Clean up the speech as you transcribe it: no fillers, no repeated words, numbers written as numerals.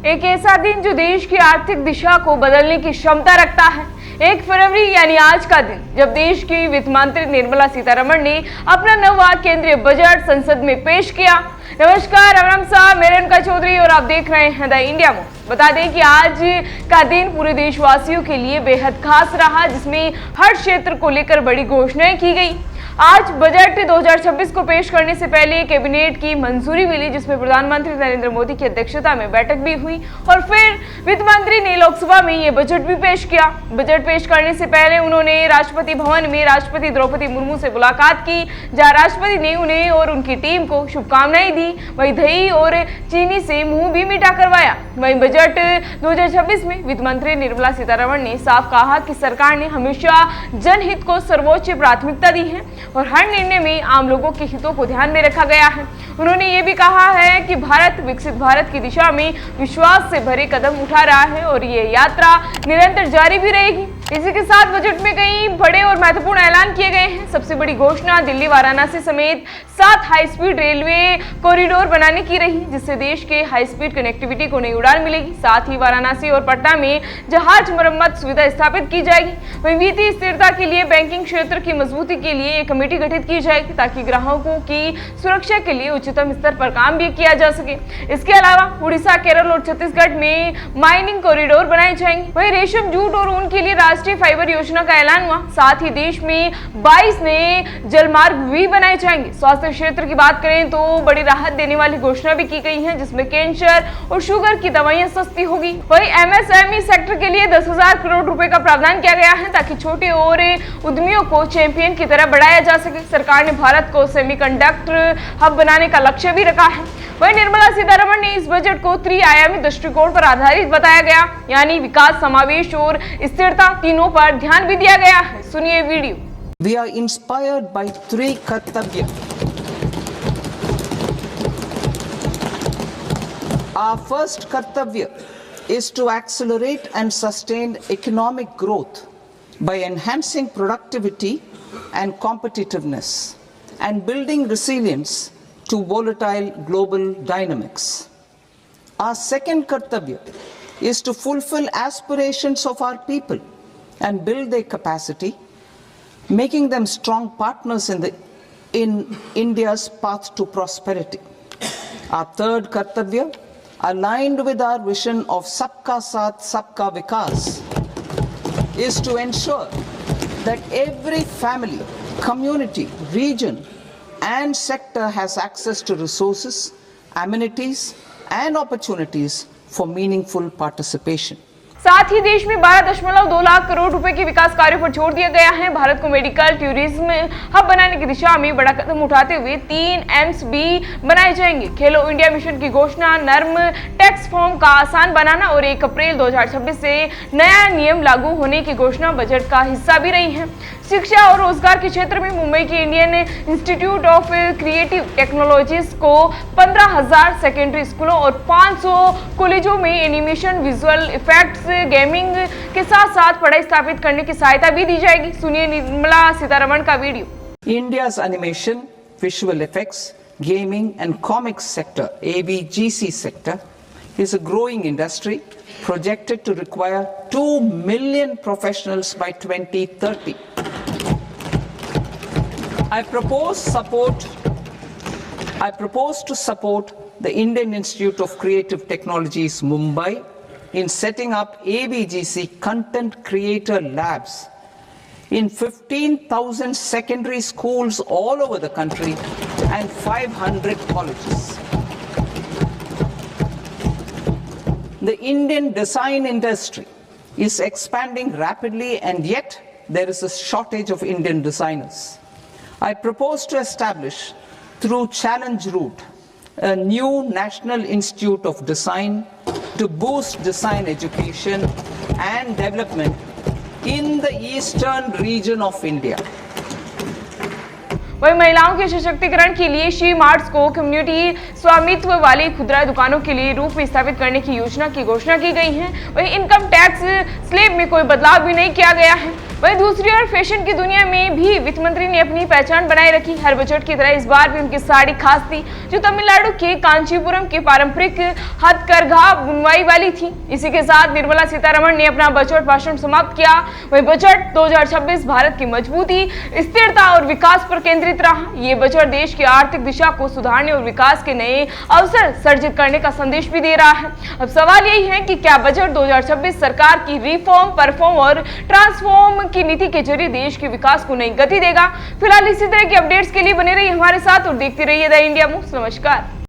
एक ऐसा दिन जो देश की आर्थिक दिशा को बदलने की क्षमता रखता है। 1 फरवरी यानी आज का दिन, जब देश की वित्त मंत्री निर्मला सीतारमण ने अपना नवा केंद्रीय बजट संसद में पेश किया। नमस्कार, राम साहब, मैं रेणुका चौधरी और आप देख रहे हैं द इंडिया मूव। बता दें कि आज का दिन पूरे देशवासियों के लिए बेहद खास रहा, जिसमें हर क्षेत्र को लेकर बड़ी घोषणाएं की गई। आज बजट 2026 को पेश करने से पहले कैबिनेट की मंजूरी मिली, जिसमें प्रधानमंत्री नरेंद्र मोदी की अध्यक्षता में बैठक भी हुई और फिर वित्त मंत्री ने लोकसभा में ये बजट भी पेश किया। बजट पेश करने से पहले उन्होंने राष्ट्रपति भवन में राष्ट्रपति द्रौपदी मुर्मू से मुलाकात की, जहां राष्ट्रपति ने उन्हें और उनकी टीम को शुभकामनाएं दी। वहीं दही और चीनी से मुंह भी मीठा करवाया। वहीं बजट 2026 में वित्त मंत्री निर्मला सीतारमण ने साफ कहा कि सरकार ने हमेशा जनहित को सर्वोच्च प्राथमिकता दी है और हर निर्णय में आम लोगों के हितों को ध्यान में रखा गया है। उन्होंने ये भी कहा है कि भारत विकसित भारत की दिशा में विश्वास से भरे कदम उठा रहा है और ये यात्रा निरंतर जारी भी रहेगी। इसी के साथ बजट में कई बड़े और महत्वपूर्ण ऐलान किए गए हैं। सबसे बड़ी घोषणा दिल्ली वाराणसी समेत 7 हाई स्पीड रेलवे कॉरिडोर बनाने की रही, जिससे देश के हाई स्पीड कनेक्टिविटी को नई उड़ान मिलेगी। साथ ही वाराणसी और पटना में जहाज मरम्मत सुविधा स्थापित की जाएगी। वहीं वित्तीय स्थिरता के लिए बैंकिंग क्षेत्र की मजबूती के लिए एक कमेटी गठित की जाएगी, ताकि ग्राहकों की सुरक्षा के लिए उच्चतम स्तर पर काम भी किया जा सके। इसके अलावा उड़ीसा, केरल और छत्तीसगढ़ में माइनिंग कॉरिडोर बनाए जाएंगे। वहीं रेशम, जूट और ऊन के लिए राष्ट्रीय फाइबर योजना का ऐलान हुआ। साथ ही देश में 22 नए जलमार्ग भी बनाए जाएंगे। स्वास्थ्य क्षेत्र की बात करें तो बड़ी राहत देने वाली घोषणा भी की गई है, जिसमें कैंसर और शुगर की दवाइयां सस्ती होगी। वहीं एमएसएमई सेक्टर के लिए 10,000 करोड़ रुपए का प्रावधान किया गया है, ताकि छोटे और उद्यमियों को चैंपियन की तरह बढ़ाया जा सके। सरकार ने भारत को सेमीकंडक्टर हब बनाने का लक्ष्य भी रखा है। वहीं निर्मला सीतारमण ने इस बजट को त्रिआयामी दृष्टिकोण पर आधारित बताया गया, यानी विकास, समावेश और स्थिरता, तीनों पर ध्यान भी दिया गया है। सुनिए video. We are inspired by 3 kartavya. Our first kartavya is to accelerate and sustain economic growth by enhancing productivity and competitiveness and building resilience to volatile global dynamics. Our second kartavya is to fulfill aspirations of our people and build their capacity, making them strong partners in India's path to prosperity. Our third kartavya, aligned with our vision of Sabka Saath Sabka Vikas, is to ensure that every family, community, region and sector has access to resources, amenities and opportunities for meaningful participation. साथ ही देश में 12.2 लाख करोड़ रुपए के विकास कार्यों पर जोर दिया गया है। भारत को मेडिकल टूरिज्म हब बनाने की दिशा में बड़ा कदम उठाते हुए 3 एम्स भी बनाए जाएंगे। खेलो इंडिया मिशन की घोषणा, नर्म टैक्स फॉर्म का आसान बनाना और 1 अप्रैल 2026 से नया नियम लागू होने की घोषणा बजट का हिस्सा भी रही है। शिक्षा और रोजगार के क्षेत्र में मुंबई के Indian institute of creative technologies को 15,000 सेकेंडरी स्कूलों और 500 कॉलेजों में एनिमेशन, विजुअल इफेक्ट्स, गेमिंग के साथ साथ पढ़ाई स्थापित करने की सहायता भी दी जाएगी। सुनिए निर्मला सीतारमण का video. India's animation, visual effects, gaming and comics sector, AVGC sector, is a growing industry projected to require 2 million professionals by 2030. I propose to support the Indian Institute of Creative Technologies, Mumbai, in setting up AVGC content creator labs in 15,000 secondary schools all over the country and 500 colleges. The Indian design industry is expanding rapidly, and yet there is a shortage of Indian designers. I propose to establish, through Challenge Route, a new National Institute of Design to boost design education and development in the eastern region of India. वहीं महिलाओं के सशक्तिकरण के लिए she marts को community स्वामित्व वाली खुदरा दुकानों के लिए रूप में स्थापित करने की योजना की घोषणा की गई है। वहीं इनकम टैक्स स्लैब में कोई बदलाव भी नहीं किया गया है। वहीं दूसरी ओर फैशन की दुनिया में भी वित्त मंत्री ने अपनी पहचान बनाए रखी। हर बजट की तरह इस बार भी उनकी साड़ी खास थी, जो तमिलनाडु के कांचीपुरम की पारंपरिक हथकरघा बुनवाई वाली थी। इसी के साथ निर्मला सीतारमण ने अपना बजट भाषण समाप्त किया। वही बजट 2026 भारत की मजबूती, स्थिरता और विकास पर केंद्रित रहा। ये बजट देश की आर्थिक दिशा को सुधारने और विकास के नए अवसर सर्जित करने का संदेश भी दे रहा है। अब सवाल यही है कि क्या बजट 2026 सरकार की रिफॉर्म, परफॉर्म और ट्रांसफॉर्म की नीति के जरिए देश के विकास को नई गति देगा। फिलहाल इसी तरह की अपडेट्स के लिए बने रहिए हमारे साथ और देखते रहिए द इंडिया मूव्स। नमस्कार।